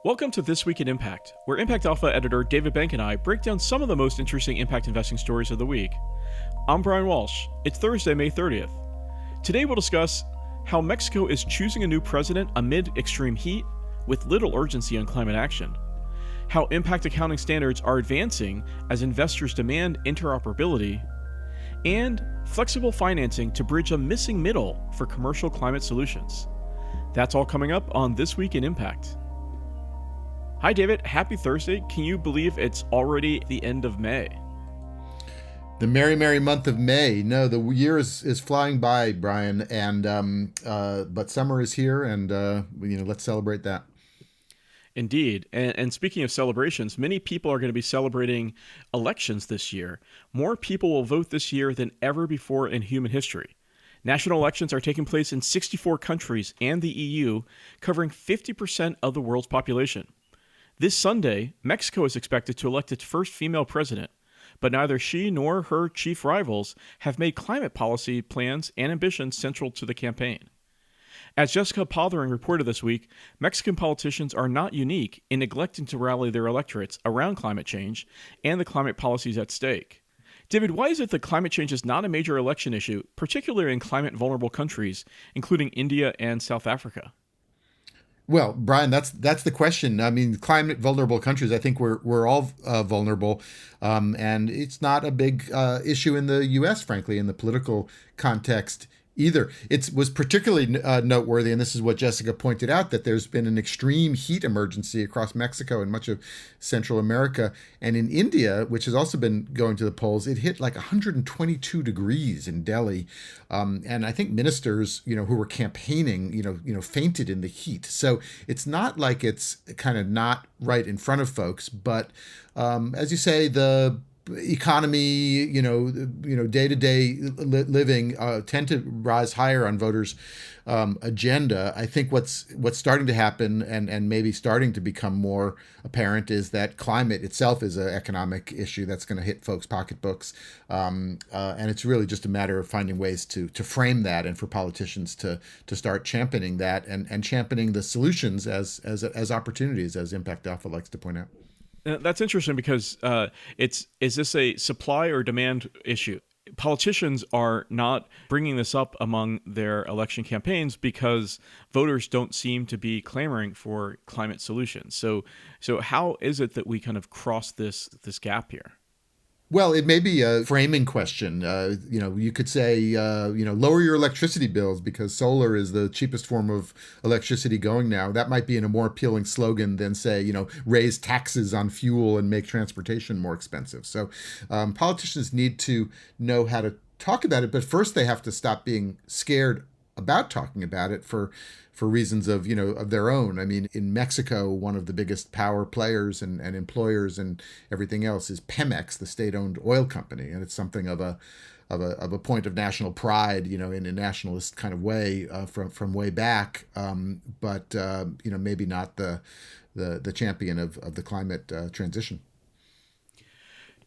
Welcome to This Week in Impact, where ImpactAlpha editor David Bank and I break down some of the most interesting impact investing stories of the week. I'm Brian Walsh. It's Thursday, May 30th. Today we'll discuss how Mexico is choosing a new president amid extreme heat with little urgency on climate action, how impact accounting standards are advancing as investors demand interoperability, and flexible financing to bridge a missing middle for commercial climate solutions. That's all coming up on This Week in Impact. Hi, David. Happy Thursday. Can you believe it's already the end of May? The merry, merry month of May. No, the year is flying by, Brian, and but summer is here, and let's celebrate that. Indeed. And speaking of celebrations, many people are going to be celebrating elections this year. More people will vote this year than ever before in human history. National elections are taking place in 64 countries and the EU, covering 50% of the world's population. This Sunday, Mexico is expected to elect its first female president, but neither she nor her chief rivals have made climate policy plans and ambitions central to the campaign. As Jessica Pothering reported this week, Mexican politicians are not unique in neglecting to rally their electorates around climate change and the climate policies at stake. David, why is it that climate change is not a major election issue, particularly in climate-vulnerable countries, including India and South Africa? Well, Brian, that's the question. I mean, climate vulnerable countries, I think we're all vulnerable, and it's not a big issue in the U.S., frankly, in the political context either. It was particularly noteworthy, and this is what Jessica pointed out, that there's been an extreme heat emergency across Mexico and much of Central America. And in India, which has also been going to the polls, it hit like 122 degrees in Delhi. And I think ministers, who were campaigning, fainted in the heat. So it's not like it's kind of not right in front of folks. But as you say, the economy, day-to-day living tend to rise higher on voters' agenda. I think what's starting to happen and maybe starting to become more apparent is that climate itself is an economic issue that's going to hit folks' pocketbooks, and it's really just a matter of finding ways to frame that and for politicians to start championing that and championing the solutions as opportunities, as ImpactAlpha likes to point out. That's interesting because is this a supply or demand issue? Politicians are not bringing this up among their election campaigns because voters don't seem to be clamoring for climate solutions. So how is it that we kind of cross this gap here? Well, it may be a framing question. You could say, lower your electricity bills because solar is the cheapest form of electricity going now. That might be in a more appealing slogan than say, raise taxes on fuel and make transportation more expensive. So politicians need to know how to talk about it. But first, they have to stop being scared about talking about it for reasons of their own. I mean, in Mexico, one of the biggest power players and employers and everything else is Pemex, the state-owned oil company, and it's something of a point of national pride, in a nationalist kind of way from way back. But maybe not the champion of the climate transition.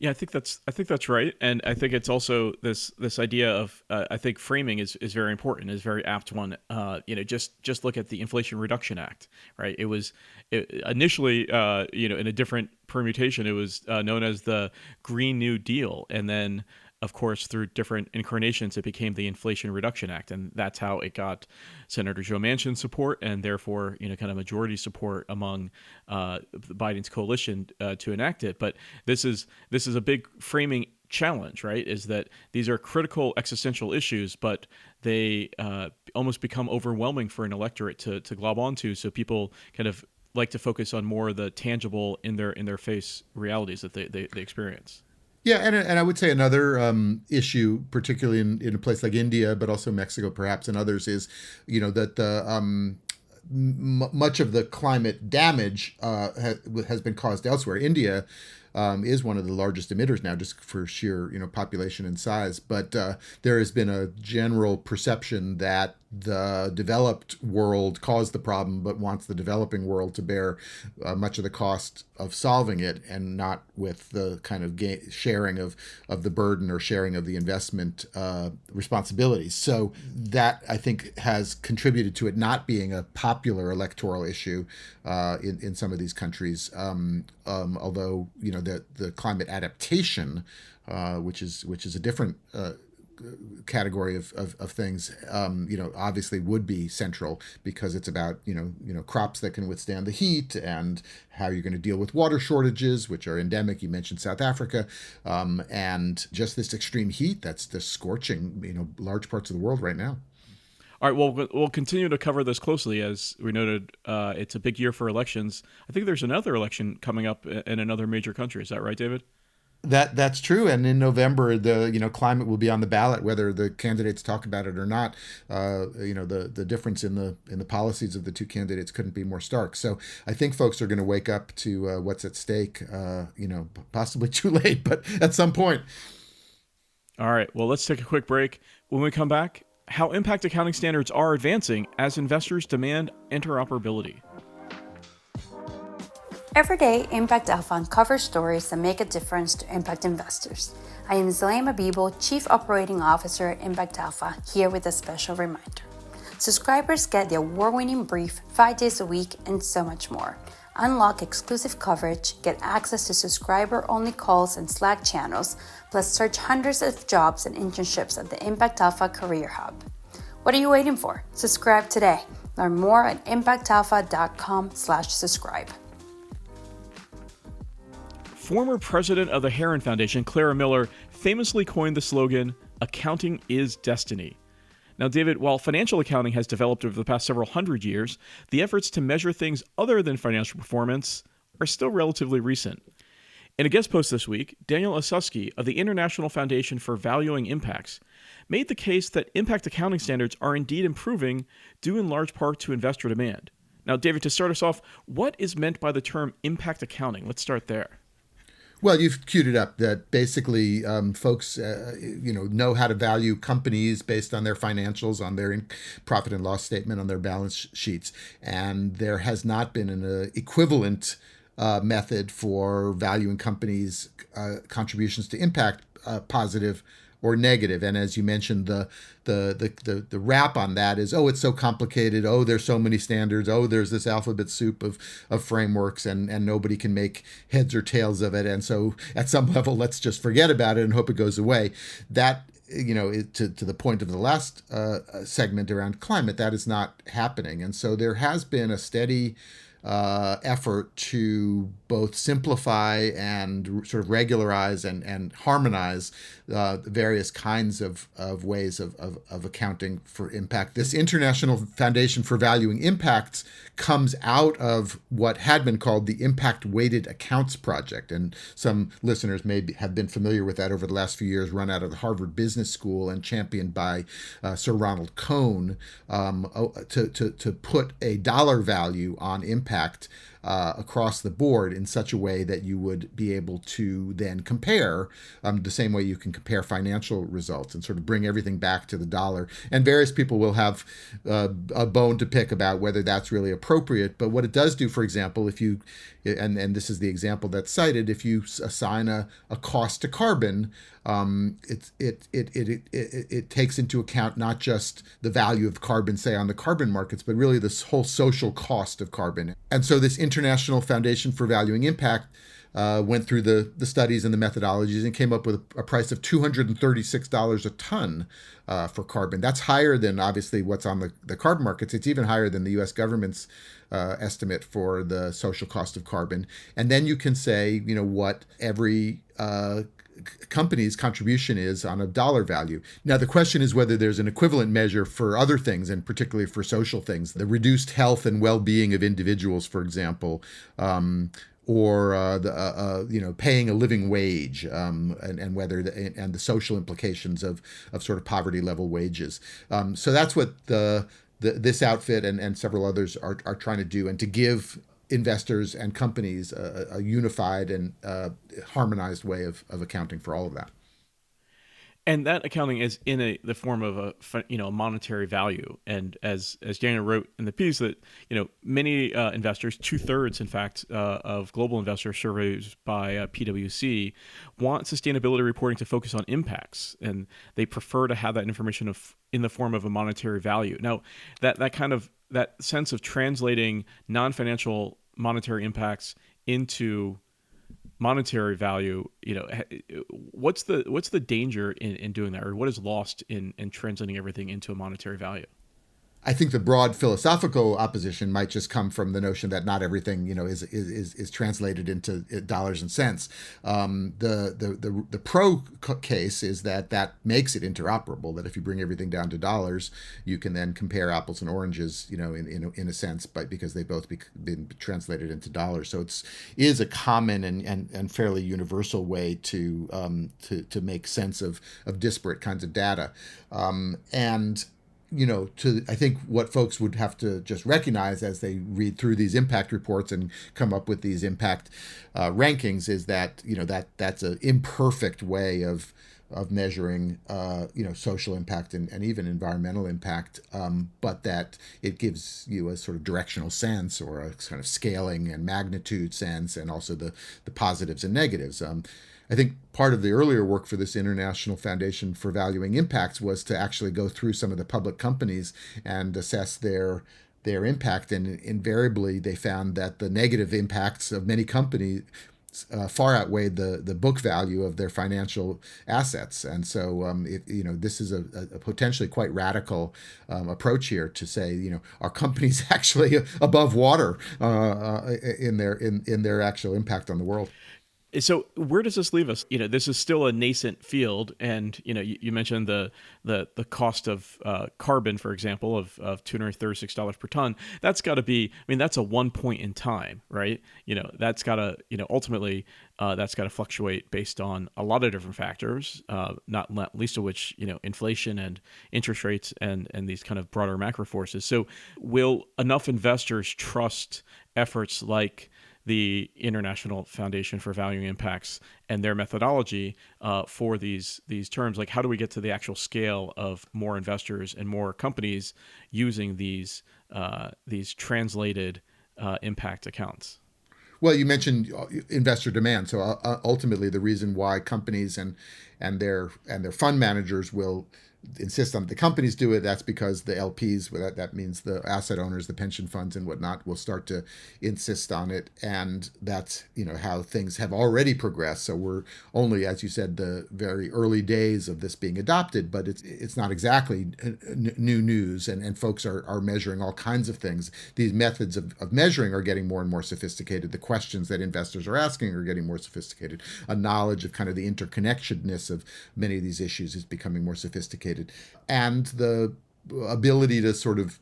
Yeah, I think that's right, and I think it's also this idea of I think framing is very important, is very apt one. Just look at the Inflation Reduction Act, right? It was initially in a different permutation, it was known as the Green New Deal, and then of course through different incarnations it became the Inflation Reduction Act, and that's how it got Senator Joe Manchin's support and therefore kind of majority support among Biden's coalition to enact it. But this is a big framing challenge, right? Is that these are critical existential issues, but they almost become overwhelming for an electorate to glob onto. So people kind of like to focus on more of the tangible in their face realities that they experience. Yeah, and I would say another issue, particularly in a place like India, but also Mexico, perhaps, and others, is that the much of the climate damage has been caused elsewhere. India, is one of the largest emitters now, just for sheer population and size. But there has been a general perception that the developed world caused the problem, but wants the developing world to bear much of the cost of solving it, and not with the kind of sharing of the burden or sharing of the investment responsibilities. So that, I think, has contributed to it not being a popular electoral issue in some of these countries. Although the climate adaptation, which is a different category of things, obviously would be central, because it's about crops that can withstand the heat, and how you're going to deal with water shortages, which are endemic. You mentioned South Africa, and just this extreme heat that's just scorching large parts of the world right now. All right, well, we'll continue to cover this closely. As we noted, it's a big year for elections. I think there's another election coming up in another major country. Is that right, David? That's true, and in November, the climate will be on the ballot, whether the candidates talk about it or not. The difference in the policies of the two candidates couldn't be more stark. So I think folks are going to wake up to what's at stake. Possibly too late, but at some point. All right, well, let's take a quick break. When we come back, how impact accounting standards are advancing as investors demand interoperability. Every day, ImpactAlpha uncovers stories that make a difference to impact investors. I am Zlaim Abibo, Chief Operating Officer at ImpactAlpha, here with a special reminder. Subscribers get the award-winning brief 5 days a week and so much more. Unlock exclusive coverage, get access to subscriber-only calls and Slack channels, plus search hundreds of jobs and internships at the ImpactAlpha Career Hub. What are you waiting for? Subscribe today. Learn more at impactalpha.com/subscribe. Former president of the Heron Foundation, Clara Miller, famously coined the slogan, "Accounting is destiny." Now, David, while financial accounting has developed over the past several hundred years, the efforts to measure things other than financial performance are still relatively recent. In a guest post this week, Daniel Osuski of the International Foundation for Valuing Impacts made the case that impact accounting standards are indeed improving, due in large part to investor demand. Now, David, to start us off, what is meant by the term impact accounting? Let's start there. Well, you've queued it up that basically folks, know how to value companies based on their financials, on their profit and loss statement, on their balance sheets. And there has not been an equivalent method for valuing companies' contributions to impact, positive or negative. And as you mentioned, the wrap on that is, oh, it's so complicated. Oh, there's so many standards. Oh, there's this alphabet soup of frameworks, and nobody can make heads or tails of it. And so at some level, let's just forget about it and hope it goes away. That, to the point of the last segment around climate, that is not happening. And so there has been a steady effort to both simplify and sort of regularize and harmonize various kinds of ways of accounting for impact. This International Foundation for Valuing Impacts comes out of what had been called the Impact Weighted Accounts Project. And some listeners may have been familiar with that over the last few years, run out of the Harvard Business School and championed by Sir Ronald Cohn, to put a dollar value on impact across the board in such a way that you would be able to then compare the same way you can compare financial results, and sort of bring everything back to the dollar. And various people will have a bone to pick about whether that's really appropriate. But what it does do, for example, if you, and this is the example that's cited, if you assign a cost to carbon, it takes into account not just the value of carbon, say, on the carbon markets, but really this whole social cost of carbon. And so this International Foundation for Valuing Impact went through the studies and the methodologies and came up with a price of $236 a ton for carbon. That's higher than, obviously, what's on the carbon markets. It's even higher than the U.S. government's estimate for the social cost of carbon. And then you can say, what every company's contribution is on a dollar value. Now, the question is whether there's an equivalent measure for other things, and particularly for social things, the reduced health and well-being of individuals, for example, or paying a living wage, and whether and the social implications of sort of poverty level wages. So that's what this outfit and several others are trying to do, and to give investors and companies a unified and harmonized way of accounting for all of that. And that accounting is in the form of a monetary value. And as Daniel wrote in the piece, that many investors, 2/3 in fact of global investor surveys by PwC, want sustainability reporting to focus on impacts, and they prefer to have that information in the form of a monetary value. Now, that sense of translating non-financial monetary impacts into monetary value, what's the danger in doing that, or what is lost in translating everything into a monetary value? I think the broad philosophical opposition might just come from the notion that not everything, is translated into dollars and cents. The pro case is that makes it interoperable. That if you bring everything down to dollars, you can then compare apples and oranges, in a sense, but because they've both been translated into dollars. So is a common and fairly universal way to make sense of disparate kinds of data, and I think what folks would have to just recognize as they read through these impact reports and come up with these impact rankings is that that's an imperfect way of measuring social impact and even environmental impact, but that it gives you a sort of directional sense or a kind of scaling and magnitude sense, and also the positives and negatives. I think part of the earlier work for this International Foundation for Valuing Impacts was to actually go through some of the public companies and assess their impact, and invariably they found that the negative impacts of many companies far outweighed the book value of their financial assets. And so this is a potentially quite radical approach here to say, are companies actually above water in their actual impact on the world? So where does this leave us? This is still a nascent field, and you mentioned the cost of carbon, for example, of $236 per ton. That's got to be. I mean, that's a one point in time, right? That's got to. Ultimately, that's got to fluctuate based on a lot of different factors, not least of which inflation and interest rates and these kind of broader macro forces. So, will enough investors trust efforts like the International Foundation for Valuing Impacts and their methodology for these terms? Like, how do we get to the actual scale of more investors and more companies using these translated impact accounts? Well, you mentioned investor demand. So ultimately, the reason why companies and their fund managers will insist on the companies do it, that's because the LPs, that means the asset owners, the pension funds and whatnot, will start to insist on it. And that's how things have already progressed. So we're only, as you said, the very early days of this being adopted, but it's not exactly new news, and folks are measuring all kinds of things. These methods of measuring are getting more and more sophisticated. The questions that investors are asking are getting more sophisticated. A knowledge of kind of the interconnectedness of many of these issues is becoming more sophisticated. And the ability to sort of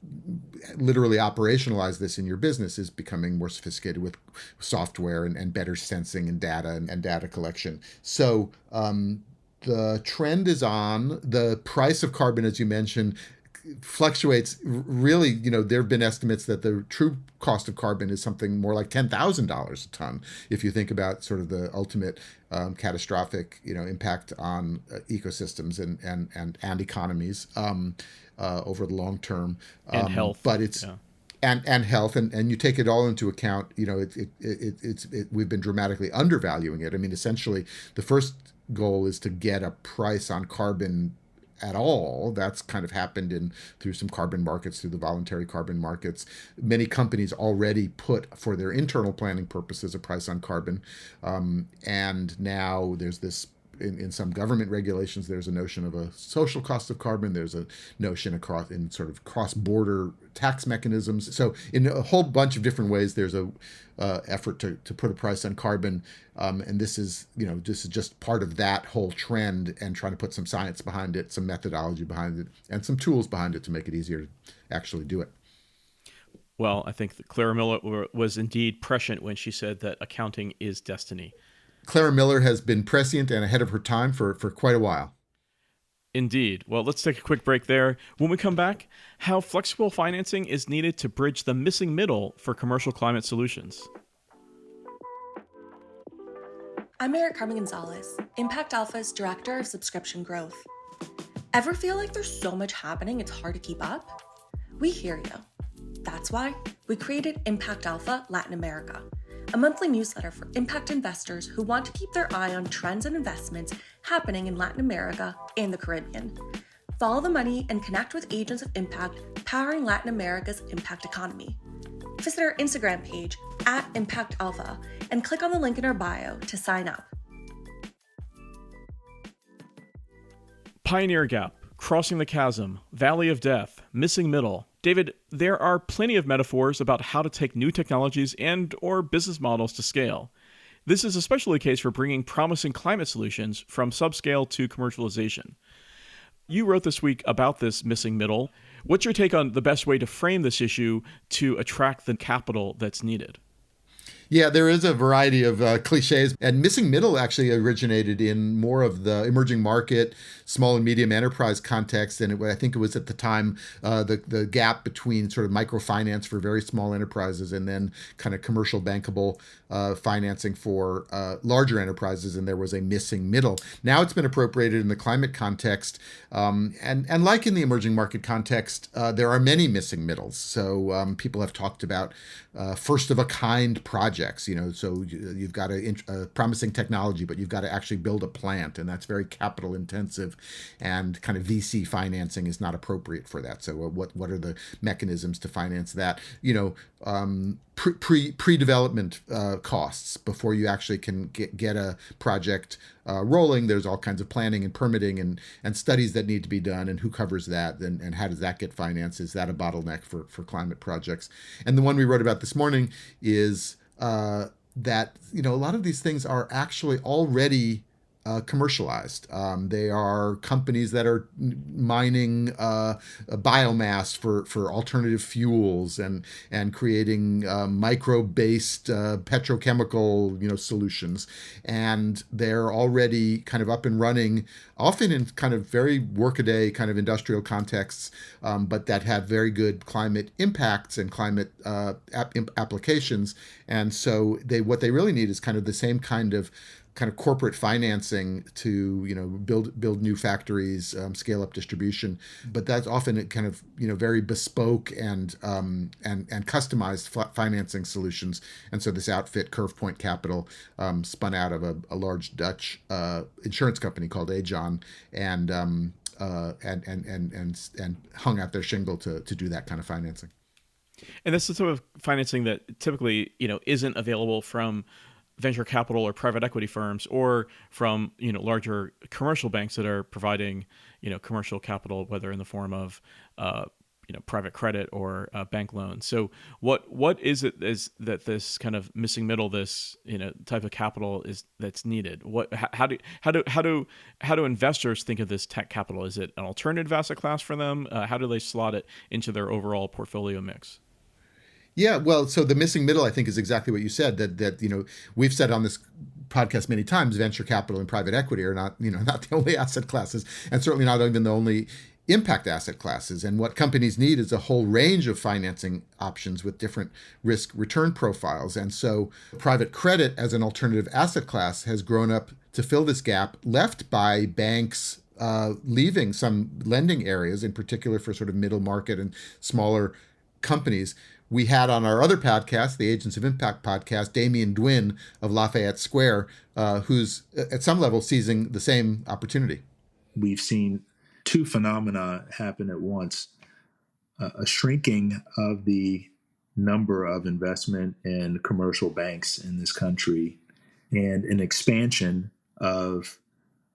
literally operationalize this in your business is becoming more sophisticated with software and better sensing and data and data collection. So the trend is on. The price of carbon, as you mentioned, fluctuates. Really, there have been estimates that the true cost of carbon is something more like $10,000 a ton. If you think about sort of the ultimate catastrophic, impact on ecosystems and economies over the long term, and health, but it's. Yeah. And health, and you take it all into account. We've been dramatically undervaluing it. I mean, essentially, the first goal is to get a price on carbon at all. That's kind of happened through some carbon markets, through the voluntary carbon markets. Many companies already put, for their internal planning purposes, a price on carbon. And now there's this, in some government regulations, there's a notion of a social cost of carbon. There's a notion in sort of cross-border tax mechanisms. So in a whole bunch of different ways, there's a effort to put a price on carbon. And this is just part of that whole trend, and trying to put some science behind it, some methodology behind it, and some tools behind it to make it easier to actually do it. Well, I think that Clara Miller was indeed prescient when she said that accounting is destiny. Clara Miller has been prescient and ahead of her time for quite a while. Indeed. Well, let's take a quick break there. When we come back, how flexible financing is needed to bridge the missing middle for commercial climate solutions. I'm Eric Carmen Gonzalez, ImpactAlpha's Director of Subscription Growth. Ever feel like there's so much happening it's hard to keep up? We hear you. That's why we created ImpactAlpha Latin America, a monthly newsletter for impact investors who want to keep their eye on trends and investments happening in Latin America and the Caribbean. Follow the money and connect with agents of impact powering Latin America's impact economy. Visit our Instagram page @ImpactAlpha and click on the link in our bio to sign up. Pioneer Gap, Crossing the Chasm, Valley of Death, Missing Middle. David, there are plenty of metaphors about how to take new technologies and or business models to scale. This is especially the case for bringing promising climate solutions from subscale to commercialization. You wrote this week about this missing middle. What's your take on the best way to frame this issue to attract the capital that's needed? Yeah, there is a variety of cliches, and missing middle actually originated in more of the emerging market, small and medium enterprise context, and I think it was at the time the gap between sort of microfinance for very small enterprises and then kind of commercial bankable financing for larger enterprises, and there was a missing middle. Now it's been appropriated in the climate context, and like in the emerging market context, there are many missing middles. So people have talked about first of a kind projects. So you've got a promising technology, but you've got to actually build a plant, and that's very capital intensive, and kind of VC financing is not appropriate for that. So what are the mechanisms to finance that? Pre-development costs before you actually can get a project rolling. There's all kinds of planning and permitting and studies that need to be done, and who covers that, and how does that get financed? Is that a bottleneck for climate projects? And the one we wrote about this morning is that a lot of these things are actually already commercialized. They are companies that are mining biomass for alternative fuels and creating micro-based petrochemical solutions, and they're already kind of up and running, often in kind of very workaday kind of industrial contexts, but that have very good climate impacts and climate applications. And so what they really need is kind of the same kind of corporate financing to build new factories, scale up distribution, but that's often kind of very bespoke and customized financing solutions. And so this outfit, Curve Point Capital, spun out of a large Dutch insurance company called Aegon, and hung out their shingle to do that kind of financing. And that's the sort of financing that typically isn't available from venture capital or private equity firms, or from larger commercial banks that are providing commercial capital, whether in the form of private credit or bank loans. So what is it is that this kind of missing middle, this type of capital that's needed? How do investors think of this tech capital? Is it an alternative asset class for them? How do they slot it into their overall portfolio mix? Yeah, well, so the missing middle, I think, is exactly what you said. That we've said on this podcast many times, venture capital and private equity are not the only asset classes, and certainly not even the only impact asset classes. And what companies need is a whole range of financing options with different risk return profiles. And so private credit as an alternative asset class has grown up to fill this gap left by banks leaving some lending areas, in particular for sort of middle market and smaller companies. We had on our other podcast, the Agents of Impact podcast, Damien Dwin of Lafayette Square, who's at some level seizing the same opportunity. We've seen two phenomena happen at once: a shrinking of the number of investment and commercial banks in this country, and an expansion of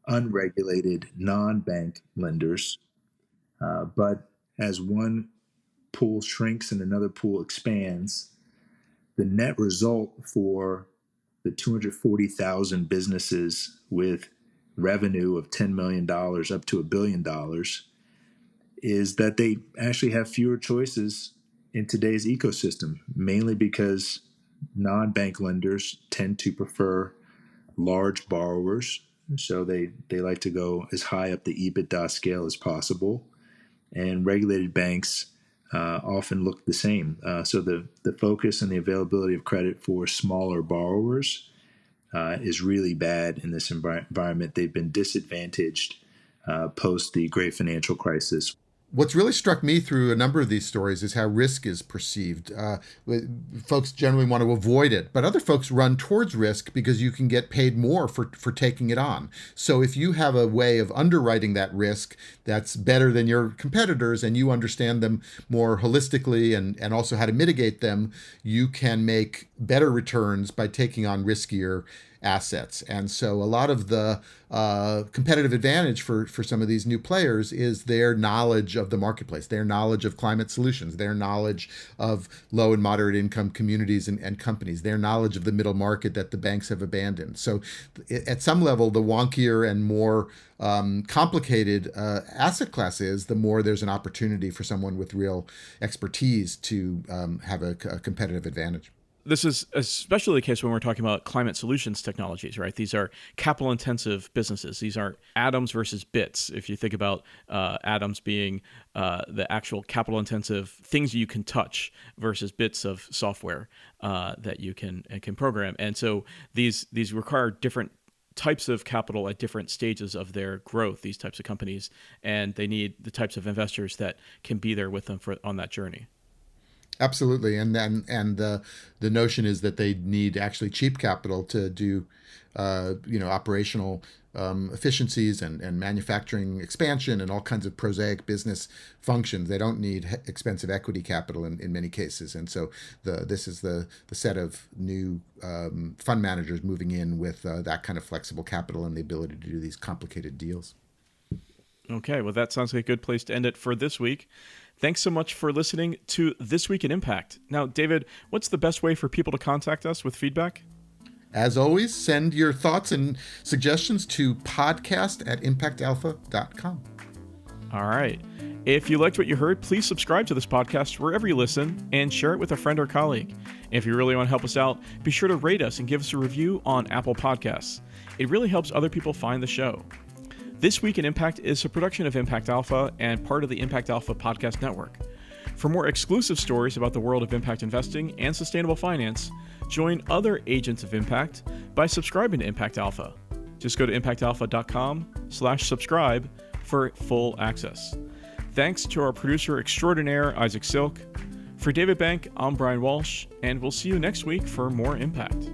unregulated non-bank lenders. But as one pool shrinks and another pool expands, the net result for the 240,000 businesses with revenue of $10 million up to $1 billion is that they actually have fewer choices in today's ecosystem, mainly because non-bank lenders tend to prefer large borrowers So they like to go as high up the EBITDA scale as possible. And regulated banks often look the same. So the focus and the availability of credit for smaller borrowers is really bad in this environment. They've been disadvantaged post the great financial crisis. What's really struck me through a number of these stories is how risk is perceived. Folks generally want to avoid it, but other folks run towards risk because you can get paid more for taking it on. So if you have a way of underwriting that risk that's better than your competitors and you understand them more holistically and also how to mitigate them, you can make better returns by taking on riskier assets. And so a lot of the competitive advantage for some of these new players is their knowledge of the marketplace, their knowledge of climate solutions, their knowledge of low and moderate income communities and companies, their knowledge of the middle market that the banks have abandoned. So at some level, the wonkier and more complicated asset class is, the more there's an opportunity for someone with real expertise to have a competitive advantage. This is especially the case when we're talking about climate solutions technologies, right? These are capital intensive businesses. These are atoms versus bits. If you think about atoms being the actual capital intensive things you can touch versus bits of software that you can program. And so these require different types of capital at different stages of their growth, these types of companies, and they need the types of investors that can be there with them on that journey. Absolutely, and the notion is that they need actually cheap capital to do, operational efficiencies and manufacturing expansion and all kinds of prosaic business functions. They don't need expensive equity capital in many cases, and so this is the set of new fund managers moving in with that kind of flexible capital and the ability to do these complicated deals. Okay, well, that sounds like a good place to end it for this week. Thanks so much for listening to This Week in Impact. Now, David, what's the best way for people to contact us with feedback? As always, send your thoughts and suggestions to podcast@ImpactAlpha.com. All right. If you liked what you heard, please subscribe to this podcast wherever you listen and share it with a friend or colleague. If you really want to help us out, be sure to rate us and give us a review on Apple Podcasts. It really helps other people find the show. This Week in Impact is a production of Impact Alpha and part of the Impact Alpha podcast network. For more exclusive stories about the world of impact investing and sustainable finance, join other agents of impact by subscribing to Impact Alpha. Just go to impactalpha.com/subscribe for full access. Thanks to our producer extraordinaire, Isaac Silk. For David Bank, I'm Brian Walsh, and we'll see you next week for more Impact.